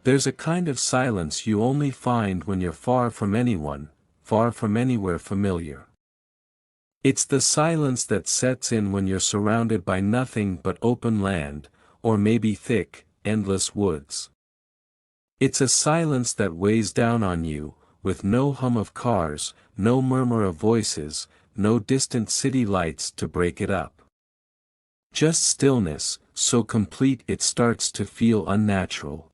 There's a kind of silence you only find when you're far from anyone, far from anywhere familiar. It's the silence that sets in when you're surrounded by nothing but open land, or maybe thick, endless woods. It's a silence that weighs down on you, with no hum of cars, no murmur of voices, no distant city lights to break it up. Just stillness, so complete it starts to feel unnatural.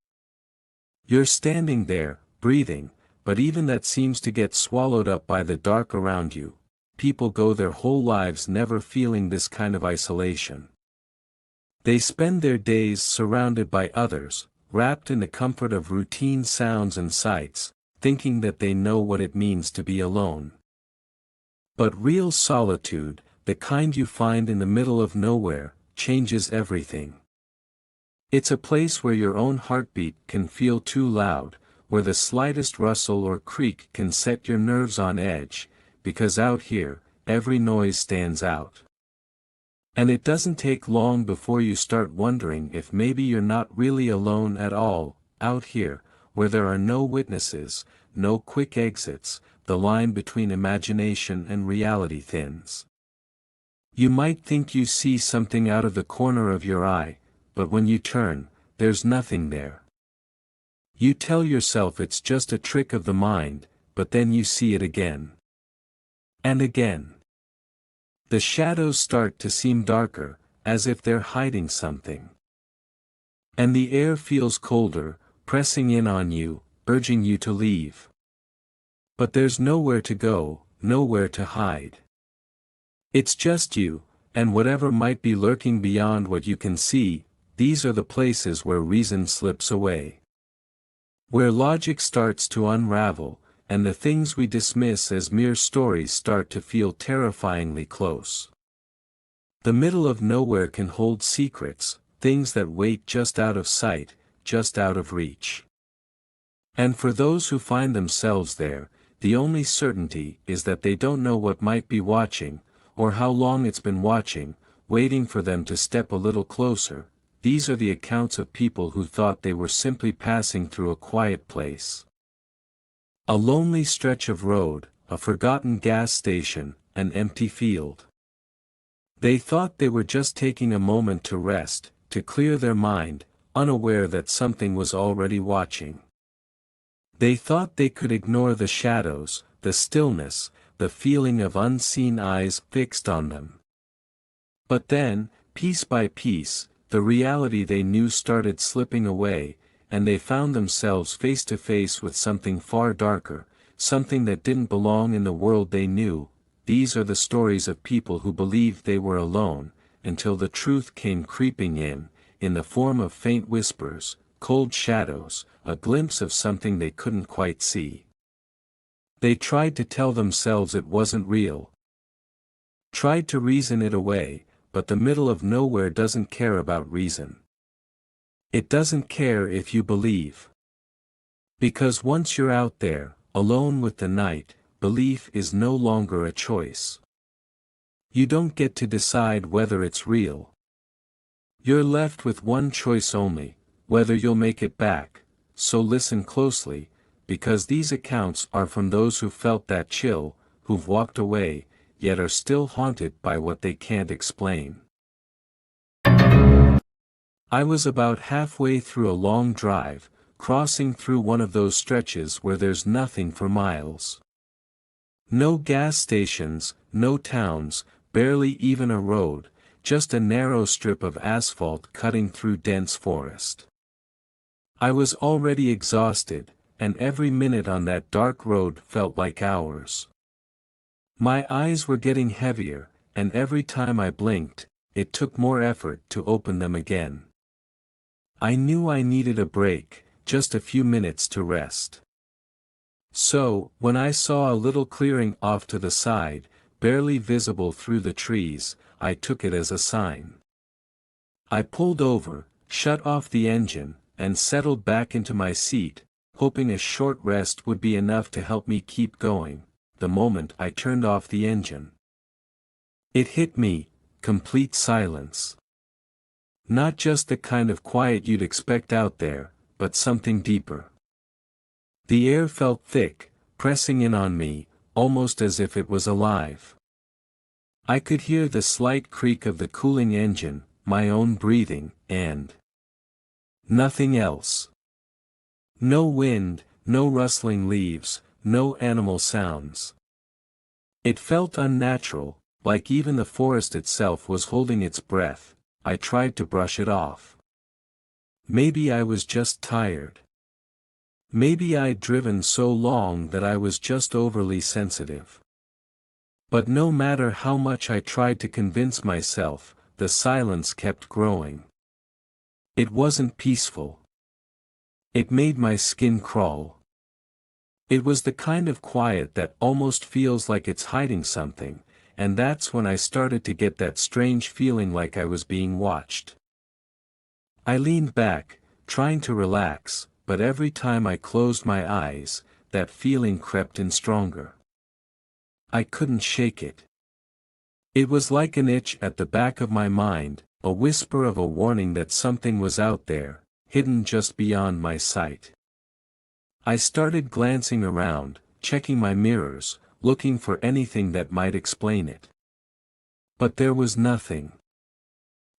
You're standing there, breathing, but even that seems to get swallowed up by the dark around you. People go their whole lives never feeling this kind of isolation. They spend their days surrounded by others, wrapped in the comfort of routine sounds and sights, thinking that they know what it means to be alone. But real solitude, the kind you find in the middle of nowhere, changes everything. It's a place where your own heartbeat can feel too loud, where the slightest rustle or creak can set your nerves on edge, because out here, every noise stands out. And it doesn't take long before you start wondering if maybe you're not really alone at all, out here, where there are no witnesses, no quick exits, the line between imagination and reality thins. You might think you see something out of the corner of your eye, but when you turn, there's nothing there. You tell yourself it's just a trick of the mind, but then you see it again. And again. The shadows start to seem darker, as if they're hiding something. And the air feels colder, pressing in on you, urging you to leave. But there's nowhere to go, nowhere to hide. It's just you, and whatever might be lurking beyond what you can see. These are the places where reason slips away. Where logic starts to unravel, and the things we dismiss as mere stories start to feel terrifyingly close. The middle of nowhere can hold secrets, things that wait just out of sight, just out of reach. And for those who find themselves there, the only certainty is that they don't know what might be watching, or how long it's been watching, waiting for them to step a little closer. These are the accounts of people who thought they were simply passing through a quiet place. A lonely stretch of road, a forgotten gas station, an empty field. They thought they were just taking a moment to rest, to clear their mind, unaware that something was already watching. They thought they could ignore the shadows, the stillness, the feeling of unseen eyes fixed on them. But then, piece by piece, the reality they knew started slipping away, and they found themselves face to face with something far darker, something that didn't belong in the world they knew. These are the stories of people who believed they were alone, until the truth came creeping in the form of faint whispers, cold shadows, a glimpse of something they couldn't quite see. They tried to tell themselves it wasn't real. Tried to reason it away, but the middle of nowhere doesn't care about reason. It doesn't care if you believe. Because once you're out there, alone with the night, belief is no longer a choice. You don't get to decide whether it's real. You're left with one choice only, whether you'll make it back. So listen closely, because these accounts are from those who felt that chill, who've walked away, yet are still haunted by what they can't explain. I was about halfway through a long drive, crossing through one of those stretches where there's nothing for miles. No gas stations, no towns, barely even a road, just a narrow strip of asphalt cutting through dense forest. I was already exhausted, and every minute on that dark road felt like hours. My eyes were getting heavier, and every time I blinked, it took more effort to open them again. I knew I needed a break, just a few minutes to rest. So, when I saw a little clearing off to the side, barely visible through the trees, I took it as a sign. I pulled over, shut off the engine, and settled back into my seat, hoping a short rest would be enough to help me keep going. The moment I turned off the engine, it hit me, complete silence. Not just the kind of quiet you'd expect out there, but something deeper. The air felt thick, pressing in on me, almost as if it was alive. I could hear the slight creak of the cooling engine, my own breathing, and nothing else. No wind, no rustling leaves, no animal sounds. It felt unnatural, like even the forest itself was holding its breath. I tried to brush it off. Maybe I was just tired. Maybe I'd driven so long that I was just overly sensitive. But no matter how much I tried to convince myself, the silence kept growing. It wasn't peaceful. It made my skin crawl. It was the kind of quiet that almost feels like it's hiding something, and that's when I started to get that strange feeling like I was being watched. I leaned back, trying to relax, but every time I closed my eyes, that feeling crept in stronger. I couldn't shake it. It was like an itch at the back of my mind, a whisper of a warning that something was out there, hidden just beyond my sight. I started glancing around, checking my mirrors, looking for anything that might explain it. But there was nothing.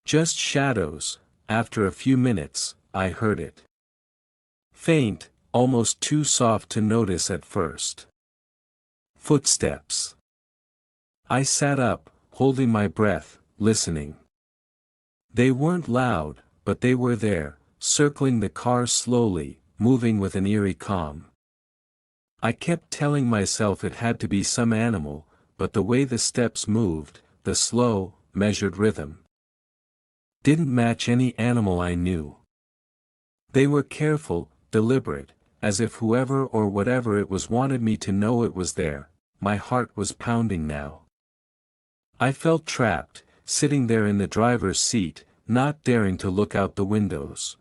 Just shadows. After a few minutes, I heard it. Faint, almost too soft to notice at first. Footsteps. I sat up, holding my breath, listening. They weren't loud, but they were there, circling the car slowly, moving with an eerie calm. I kept telling myself it had to be some animal, but the way the steps moved, the slow, measured rhythm, didn't match any animal I knew. They were careful, deliberate, as if whoever or whatever it was wanted me to know it was there. My heart was pounding now. I felt trapped, sitting there in the driver's seat, not daring to look out the windows.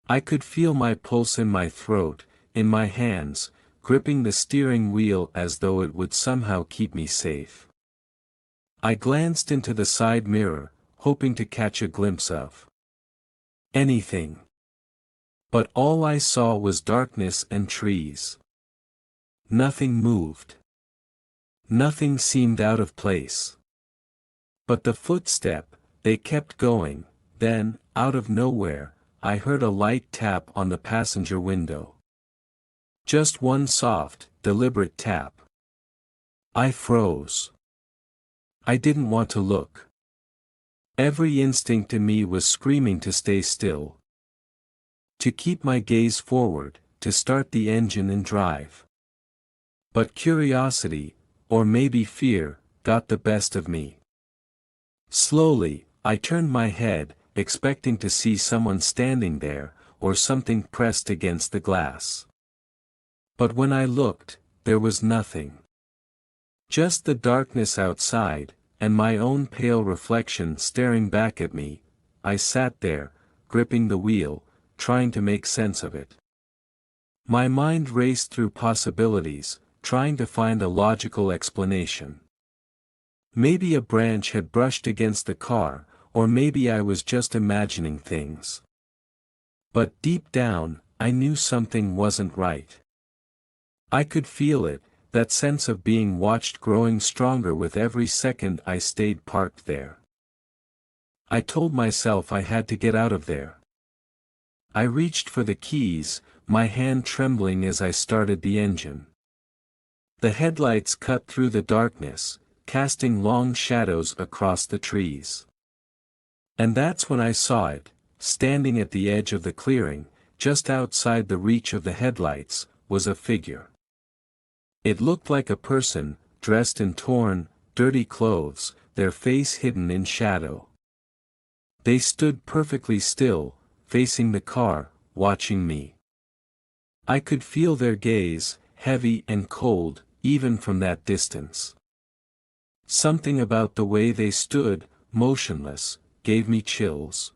I could feel my pulse in my throat, in my hands, gripping the steering wheel as though it would somehow keep me safe. I glanced into the side mirror, hoping to catch a glimpse of anything. But all I saw was darkness and trees. Nothing moved. Nothing seemed out of place. But the footstep, they kept going. Then, out of nowhere, I heard a light tap on the passenger window. Just one soft, deliberate tap. I froze. I didn't want to look. Every instinct in me was screaming to stay still. To keep my gaze forward, to start the engine and drive. But curiosity, or maybe fear, got the best of me. Slowly, I turned my head, expecting to see someone standing there, or something pressed against the glass. But when I looked, there was nothing. Just the darkness outside, and my own pale reflection staring back at me. I sat there, gripping the wheel, trying to make sense of it. My mind raced through possibilities, trying to find a logical explanation. Maybe a branch had brushed against the car, or maybe I was just imagining things. But deep down, I knew something wasn't right. I could feel it, that sense of being watched growing stronger with every second I stayed parked there. I told myself I had to get out of there. I reached for the keys, my hand trembling as I started the engine. The headlights cut through the darkness, casting long shadows across the trees. And that's when I saw it, standing at the edge of the clearing, just outside the reach of the headlights, was a figure. It looked like a person, dressed in torn, dirty clothes, their face hidden in shadow. They stood perfectly still, facing the car, watching me. I could feel their gaze, heavy and cold, even from that distance. Something about the way they stood, motionless, gave me chills.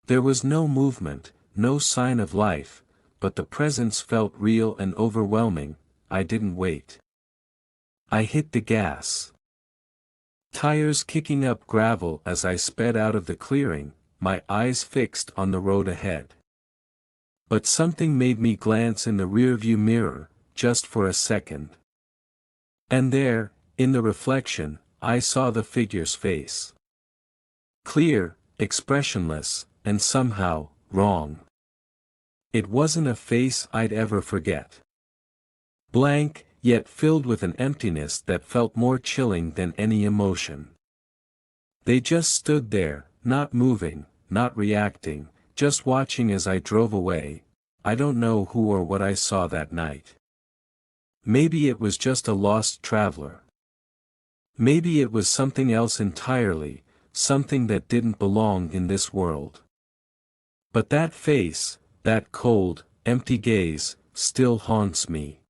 There was no movement, no sign of life, but the presence felt real and overwhelming. I didn't wait. I hit the gas. Tires kicking up gravel as I sped out of the clearing, my eyes fixed on the road ahead. But something made me glance in the rearview mirror, just for a second. And there, in the reflection, I saw the figure's face. Clear, expressionless, and somehow, wrong. It wasn't a face I'd ever forget. Blank, yet filled with an emptiness that felt more chilling than any emotion. They just stood there, not moving, not reacting, just watching as I drove away. I don't know who or what I saw that night. Maybe it was just a lost traveler. Maybe it was something else entirely, something that didn't belong in this world. But that face, that cold, empty gaze, still haunts me.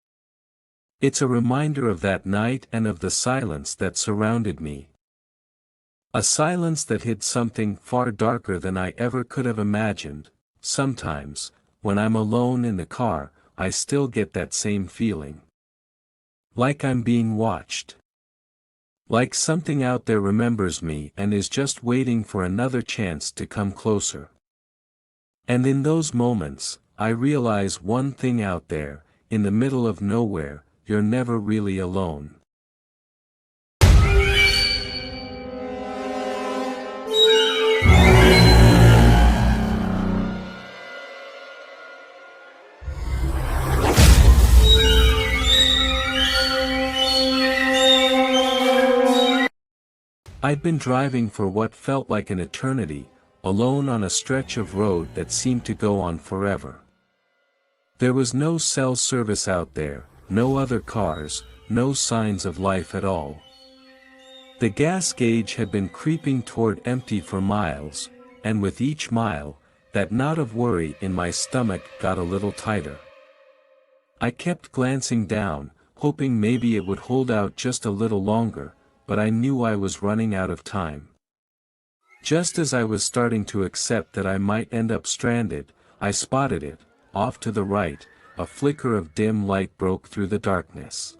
It's a reminder of that night and of the silence that surrounded me. A silence that hid something far darker than I ever could have imagined. Sometimes, when I'm alone in the car, I still get that same feeling. Like I'm being watched. Like something out there remembers me and is just waiting for another chance to come closer. And in those moments, I realize one thing: out there, in the middle of nowhere, you're never really alone. I'd been driving for what felt like an eternity, alone on a stretch of road that seemed to go on forever. There was no cell service out there, no other cars, no signs of life at all. The gas gauge had been creeping toward empty for miles, and with each mile, that knot of worry in my stomach got a little tighter. I kept glancing down, hoping maybe it would hold out just a little longer, but I knew I was running out of time. Just as I was starting to accept that I might end up stranded, I spotted it. Off to the right, a flicker of dim light broke through the darkness.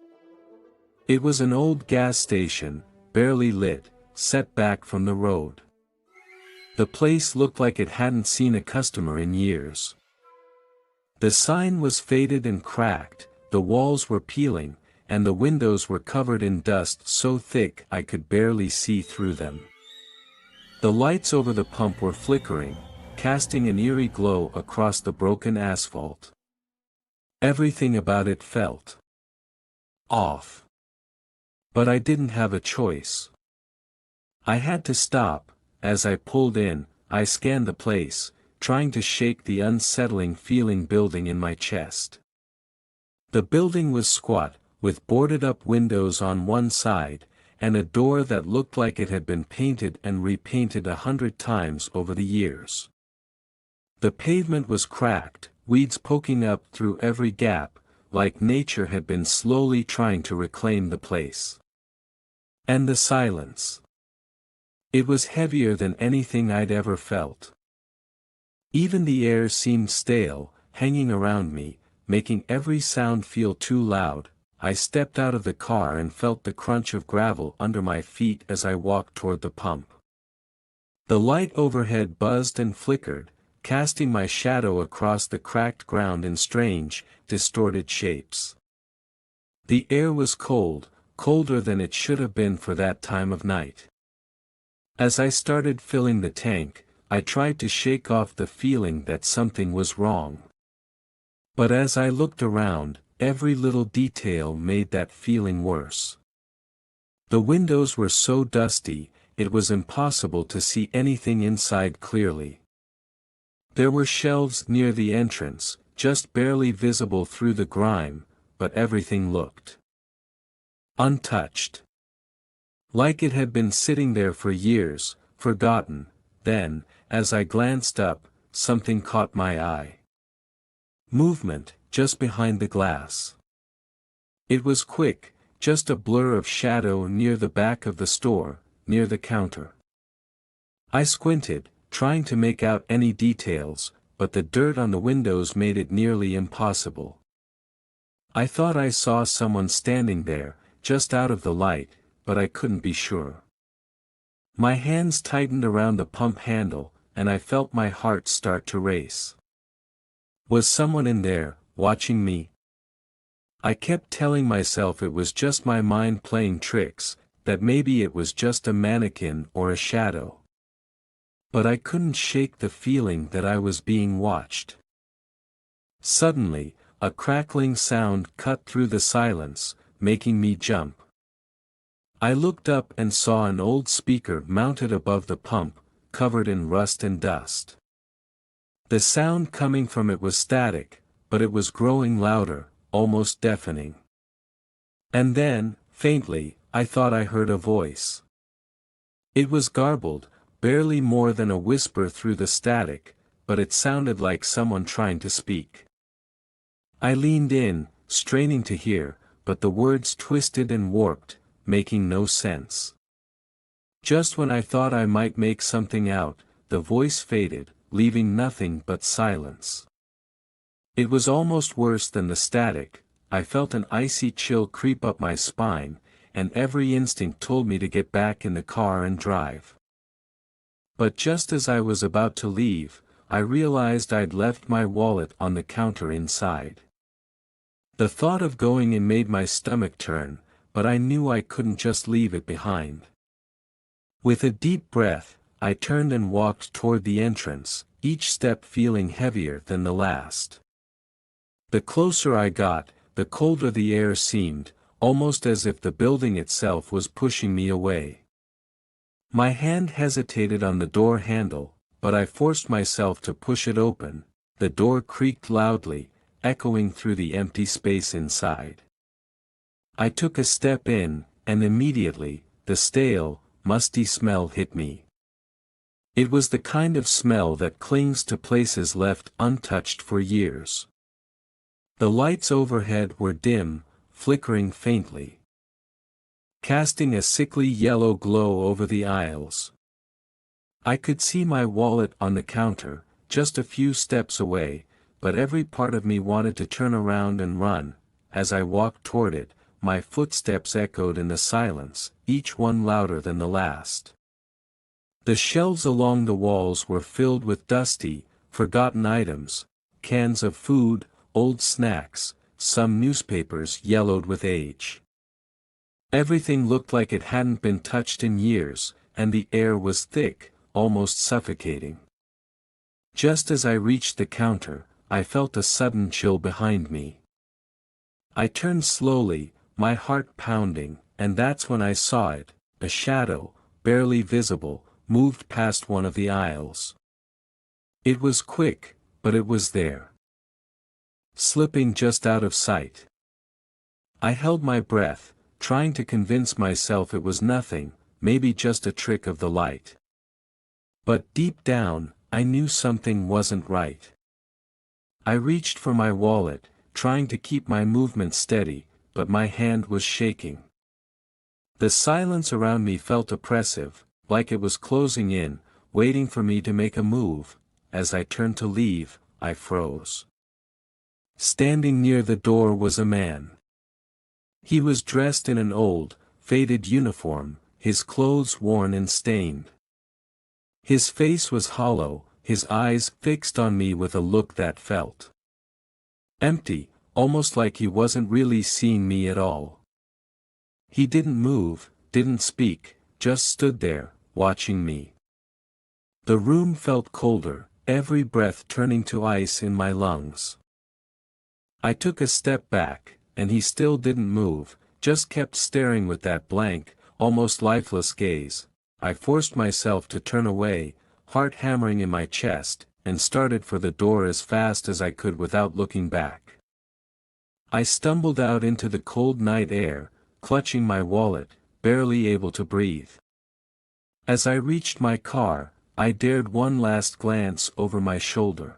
It was an old gas station, barely lit, set back from the road. The place looked like it hadn't seen a customer in years. The sign was faded and cracked, the walls were peeling, and the windows were covered in dust so thick I could barely see through them. The lights over the pump were flickering, casting an eerie glow across the broken asphalt. Everything about it felt off. But I didn't have a choice. I had to stop. As I pulled in, I scanned the place, trying to shake the unsettling feeling building in my chest. The building was squat, with boarded-up windows on one side, and a door that looked like it had been painted and repainted 100 times over the years. The pavement was cracked, weeds poking up through every gap, like nature had been slowly trying to reclaim the place. And the silence. It was heavier than anything I'd ever felt. Even the air seemed stale, hanging around me, making every sound feel too loud. I stepped out of the car and felt the crunch of gravel under my feet as I walked toward the pump. The light overhead buzzed and flickered, casting my shadow across the cracked ground in strange, distorted shapes. The air was cold, colder than it should have been for that time of night. As I started filling the tank, I tried to shake off the feeling that something was wrong. But as I looked around, every little detail made that feeling worse. The windows were so dusty, it was impossible to see anything inside clearly. There were shelves near the entrance, just barely visible through the grime, but everything looked untouched. Like it had been sitting there for years, forgotten. Then, as I glanced up, something caught my eye. Movement, just behind the glass. It was quick, just a blur of shadow near the back of the store, near the counter. I squinted, trying to make out any details, but the dirt on the windows made it nearly impossible. I thought I saw someone standing there, just out of the light, but I couldn't be sure. My hands tightened around the pump handle, and I felt my heart start to race. Was someone in there, watching me? I kept telling myself it was just my mind playing tricks, that maybe it was just a mannequin or a shadow. But I couldn't shake the feeling that I was being watched. Suddenly, a crackling sound cut through the silence, making me jump. I looked up and saw an old speaker mounted above the pump, covered in rust and dust. The sound coming from it was static, but it was growing louder, almost deafening. And then, faintly, I thought I heard a voice. It was garbled, barely more than a whisper through the static, but it sounded like someone trying to speak. I leaned in, straining to hear, but the words twisted and warped, making no sense. Just when I thought I might make something out, the voice faded, leaving nothing but silence. It was almost worse than the static. I felt an icy chill creep up my spine, and every instinct told me to get back in the car and drive. But just as I was about to leave, I realized I'd left my wallet on the counter inside. The thought of going in made my stomach turn, but I knew I couldn't just leave it behind. With a deep breath, I turned and walked toward the entrance, each step feeling heavier than the last. The closer I got, the colder the air seemed, almost as if the building itself was pushing me away. My hand hesitated on the door handle, but I forced myself to push it open. The door creaked loudly, echoing through the empty space inside. I took a step in, and immediately, the stale, musty smell hit me. It was the kind of smell that clings to places left untouched for years. The lights overhead were dim, flickering faintly, casting a sickly yellow glow over the aisles. I could see my wallet on the counter, just a few steps away, but every part of me wanted to turn around and run. As I walked toward it, my footsteps echoed in the silence, each one louder than the last. The shelves along the walls were filled with dusty, forgotten items, cans of food, old snacks, some newspapers yellowed with age. Everything looked like it hadn't been touched in years, and the air was thick, almost suffocating. Just as I reached the counter, I felt a sudden chill behind me. I turned slowly, my heart pounding, and that's when I saw it. A shadow, barely visible, moved past one of the aisles. It was quick, but it was there, slipping just out of sight. I held my breath, trying to convince myself it was nothing, maybe just a trick of the light. But deep down, I knew something wasn't right. I reached for my wallet, trying to keep my movement steady, but my hand was shaking. The silence around me felt oppressive, like it was closing in, waiting for me to make a move. As I turned to leave, I froze. Standing near the door was a man. He was dressed in an old, faded uniform, his clothes worn and stained. His face was hollow, his eyes fixed on me with a look that felt empty, almost like he wasn't really seeing me at all. He didn't move, didn't speak, just stood there, watching me. The room felt colder, every breath turning to ice in my lungs. I took a step back, and he still didn't move, just kept staring with that blank, almost lifeless gaze. I forced myself to turn away, heart hammering in my chest, and started for the door as fast as I could without looking back. I stumbled out into the cold night air, clutching my wallet, barely able to breathe. As I reached my car, I dared one last glance over my shoulder.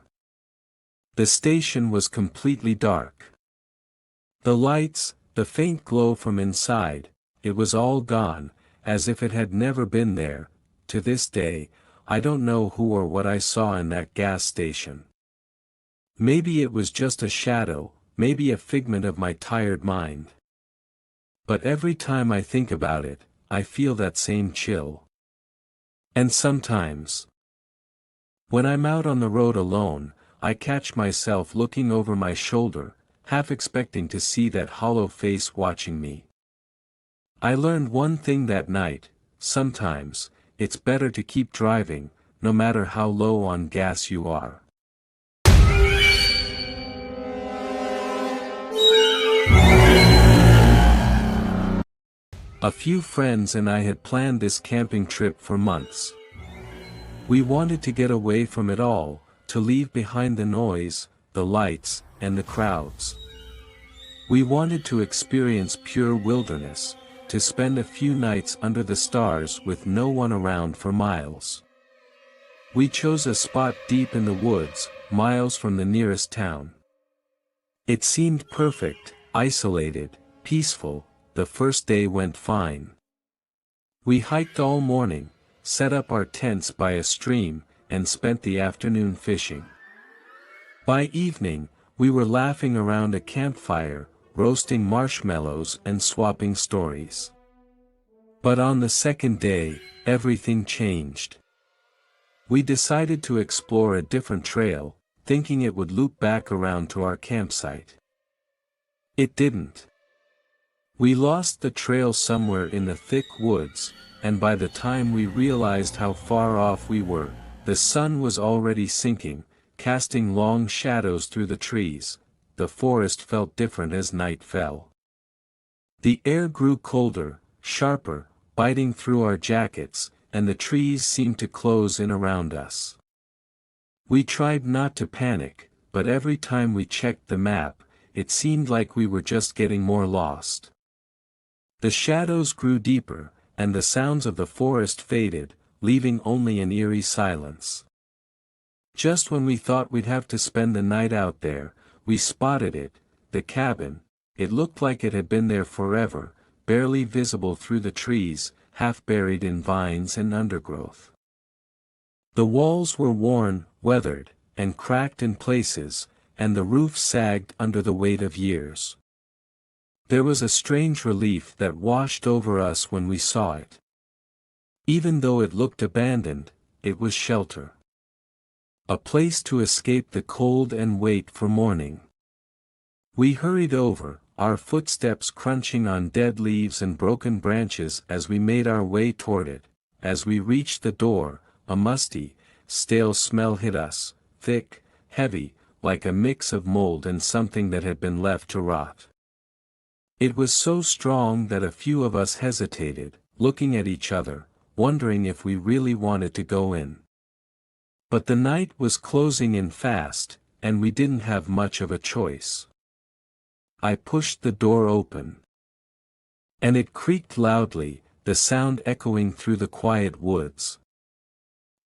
The station was completely dark. The lights, the faint glow from inside, it was all gone, as if it had never been there. To this day, I don't know who or what I saw in that gas station. Maybe it was just a shadow, maybe a figment of my tired mind. But every time I think about it, I feel that same chill. And sometimes, when I'm out on the road alone, I catch myself looking over my shoulder, half expecting to see that hollow face watching me. I learned one thing that night: sometimes, it's better to keep driving, no matter how low on gas you are. A few friends and I had planned this camping trip for months. We wanted to get away from it all, to leave behind the noise, the lights, and the crowds. We wanted to experience pure wilderness, to spend a few nights under the stars with no one around for miles. We chose a spot deep in the woods, miles from the nearest town. It seemed perfect, isolated, peaceful. The first day went fine. We hiked all morning, set up our tents by a stream, and spent the afternoon fishing. By evening, we were laughing around a campfire, roasting marshmallows and swapping stories. But on the second day, everything changed. We decided to explore a different trail, thinking it would loop back around to our campsite. It didn't. We lost the trail somewhere in the thick woods, and by the time we realized how far off we were, the sun was already sinking, casting long shadows through the trees. The forest felt different as night fell. The air grew colder, sharper, biting through our jackets, and the trees seemed to close in around us. We tried not to panic, but every time we checked the map, it seemed like we were just getting more lost. The shadows grew deeper, and the sounds of the forest faded, leaving only an eerie silence. Just when we thought we'd have to spend the night out there, we spotted it, the cabin. It looked like it had been there forever, barely visible through the trees, half buried in vines and undergrowth. The walls were worn, weathered, and cracked in places, and the roof sagged under the weight of years. There was a strange relief that washed over us when we saw it. Even though it looked abandoned, it was shelter. A place to escape the cold and wait for morning. We hurried over, our footsteps crunching on dead leaves and broken branches as we made our way toward it. As we reached the door, a musty, stale smell hit us, thick, heavy, like a mix of mold and something that had been left to rot. It was so strong that a few of us hesitated, looking at each other, wondering if we really wanted to go in. But the night was closing in fast, and we didn't have much of a choice. I pushed the door open. And it creaked loudly, the sound echoing through the quiet woods.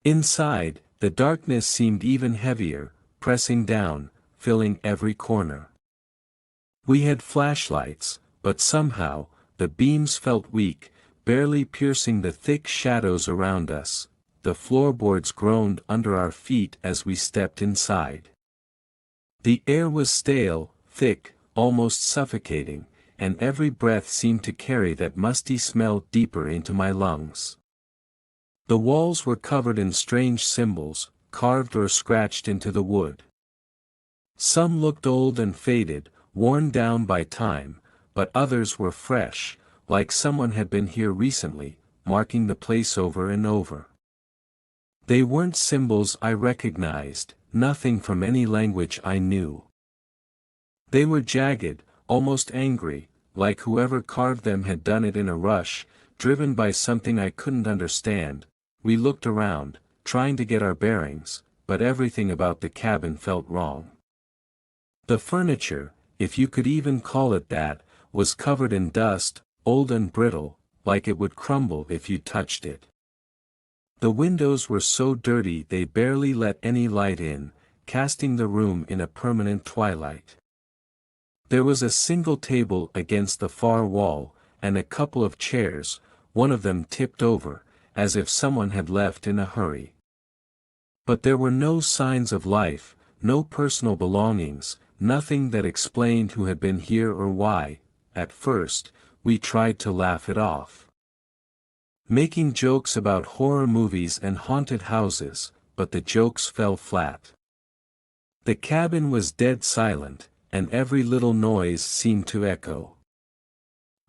Inside, the darkness seemed even heavier, pressing down, filling every corner. We had flashlights, but somehow, the beams felt weak, barely piercing the thick shadows around us. The floorboards groaned under our feet as we stepped inside. The air was stale, thick, almost suffocating, and every breath seemed to carry that musty smell deeper into my lungs. The walls were covered in strange symbols, carved or scratched into the wood. Some looked old and faded, worn down by time, but others were fresh, like someone had been here recently, marking the place over and over. They weren't symbols I recognized, nothing from any language I knew. They were jagged, almost angry, like whoever carved them had done it in a rush, driven by something I couldn't understand. We looked around, trying to get our bearings, but everything about the cabin felt wrong. The furniture, if you could even call it that, was covered in dust, old and brittle, like it would crumble if you touched it. The windows were so dirty they barely let any light in, casting the room in a permanent twilight. There was a single table against the far wall, and a couple of chairs, one of them tipped over, as if someone had left in a hurry. But there were no signs of life, no personal belongings, nothing that explained who had been here or why. At first, we tried to laugh it off, making jokes about horror movies and haunted houses, but the jokes fell flat. The cabin was dead silent, and every little noise seemed to echo.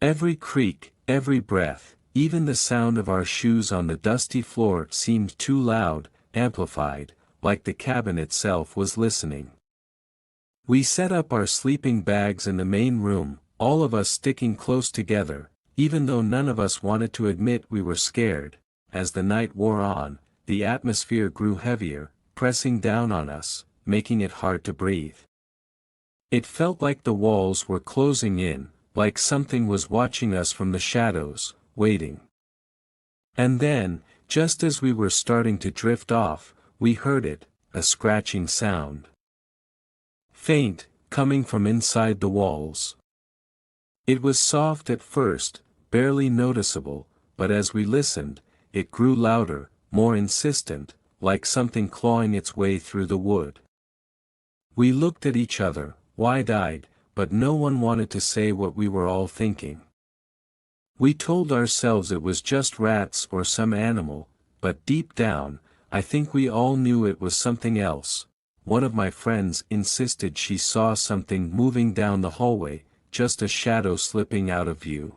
Every creak, every breath, even the sound of our shoes on the dusty floor seemed too loud, amplified, like the cabin itself was listening. We set up our sleeping bags in the main room, all of us sticking close together, even though none of us wanted to admit we were scared. As the night wore on, the atmosphere grew heavier, pressing down on us, making it hard to breathe. It felt like the walls were closing in, like something was watching us from the shadows, waiting. And then, just as we were starting to drift off, we heard it, a scratching sound. Faint, coming from inside the walls. It was soft at first, barely noticeable, but as we listened, it grew louder, more insistent, like something clawing its way through the wood. We looked at each other, wide-eyed, but no one wanted to say what we were all thinking. We told ourselves it was just rats or some animal, but deep down, I think we all knew it was something else. One of my friends insisted she saw something moving down the hallway, just a shadow slipping out of view.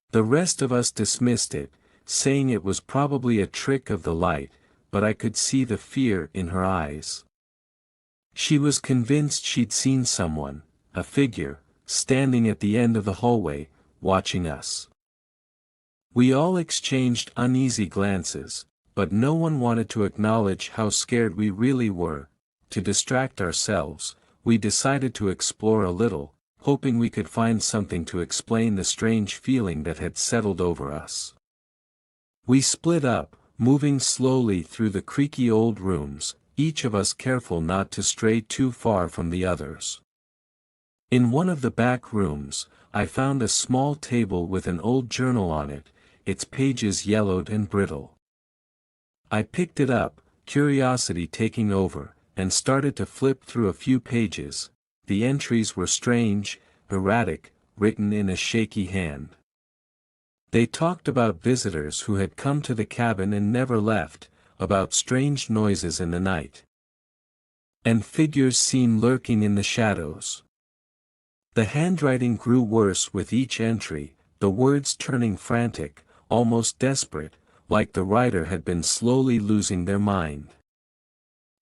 The rest of us dismissed it, saying it was probably a trick of the light, but I could see the fear in her eyes. She was convinced she'd seen someone, a figure, standing at the end of the hallway, watching us. We all exchanged uneasy glances, but no one wanted to acknowledge how scared we really were. To distract ourselves, we decided to explore a little, hoping we could find something to explain the strange feeling that had settled over us. We split up, moving slowly through the creaky old rooms, each of us careful not to stray too far from the others. In one of the back rooms, I found a small table with an old journal on it, its pages yellowed and brittle. I picked it up, curiosity taking over, and started to flip through a few pages. The entries were strange, erratic, written in a shaky hand. They talked about visitors who had come to the cabin and never left, about strange noises in the night, and figures seen lurking in the shadows. The handwriting grew worse with each entry, the words turning frantic, almost desperate, like the writer had been slowly losing their mind.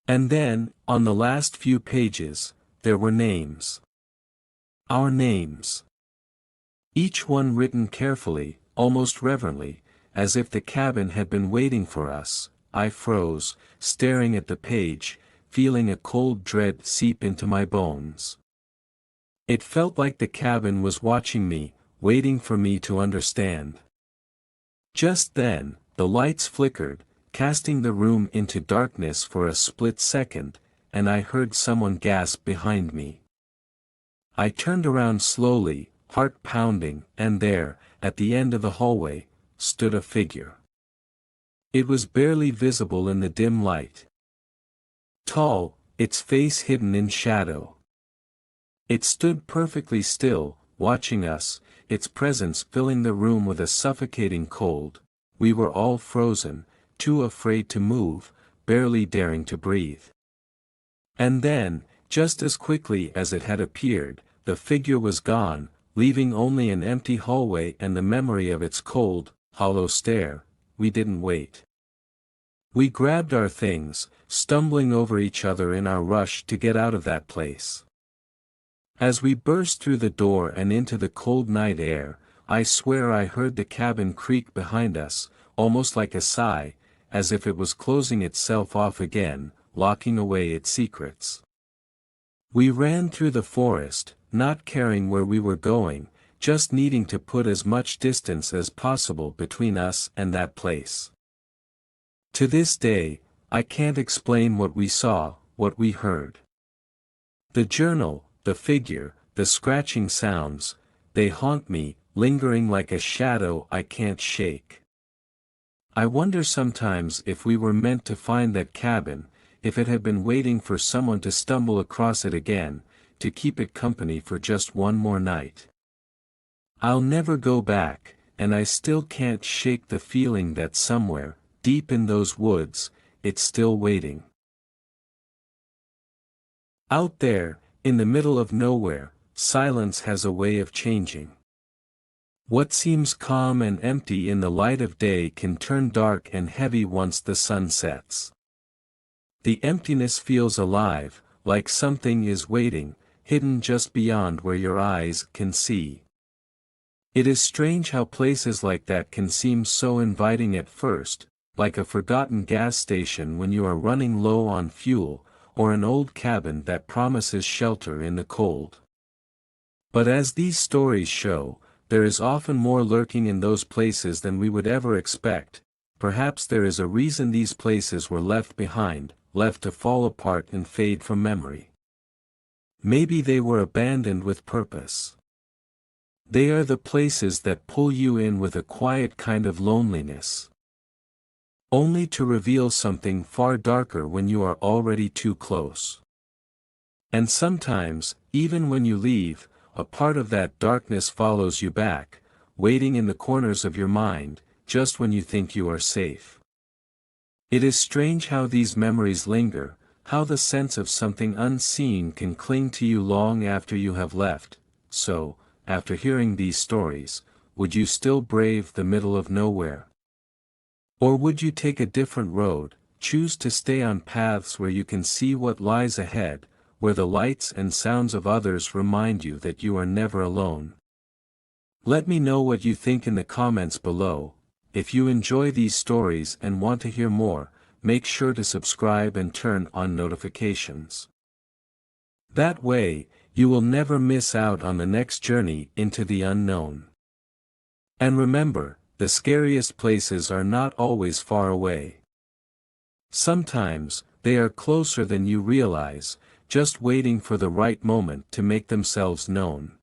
And then, on the last few pages, there were names. Our names. Each one written carefully, almost reverently, as if the cabin had been waiting for us. I froze, staring at the page, feeling a cold dread seep into my bones. It felt like the cabin was watching me, waiting for me to understand. Just then, the lights flickered, casting the room into darkness for a split second, and I heard someone gasp behind me. I turned around slowly, heart pounding, and there, at the end of the hallway, stood a figure. It was barely visible in the dim light. Tall, its face hidden in shadow. It stood perfectly still, watching us, its presence filling the room with a suffocating cold. We were all frozen, too afraid to move, barely daring to breathe. And then, just as quickly as it had appeared, the figure was gone, leaving only an empty hallway and the memory of its cold, hollow stare. We didn't wait. We grabbed our things, stumbling over each other in our rush to get out of that place. As we burst through the door and into the cold night air, I swear I heard the cabin creak behind us, almost like a sigh, as if it was closing itself off again, locking away its secrets. We ran through the forest, not caring where we were going, just needing to put as much distance as possible between us and that place. To this day, I can't explain what we saw, what we heard. The journal, the figure, the scratching sounds, they haunt me, lingering like a shadow I can't shake. I wonder sometimes if we were meant to find that cabin, if it had been waiting for someone to stumble across it again, to keep it company for just one more night. I'll never go back, and I still can't shake the feeling that somewhere, deep in those woods, it's still waiting. Out there, in the middle of nowhere, silence has a way of changing. What seems calm and empty in the light of day can turn dark and heavy once the sun sets. The emptiness feels alive, like something is waiting, hidden just beyond where your eyes can see. It is strange how places like that can seem so inviting at first, like a forgotten gas station when you are running low on fuel, or an old cabin that promises shelter in the cold. But as these stories show, there is often more lurking in those places than we would ever expect. Perhaps there is a reason these places were left behind, left to fall apart and fade from memory. Maybe they were abandoned with purpose. They are the places that pull you in with a quiet kind of loneliness, only to reveal something far darker when you are already too close. And sometimes, even when you leave, a part of that darkness follows you back, waiting in the corners of your mind, just when you think you are safe. It is strange how these memories linger, how the sense of something unseen can cling to you long after you have left. So, after hearing these stories, would you still brave the middle of nowhere? Or would you take a different road, choose to stay on paths where you can see what lies ahead, where the lights and sounds of others remind you that you are never alone? Let me know what you think in the comments below. If you enjoy these stories and want to hear more, make sure to subscribe and turn on notifications. That way, you will never miss out on the next journey into the unknown. And remember, the scariest places are not always far away. Sometimes, they are closer than you realize, just waiting for the right moment to make themselves known.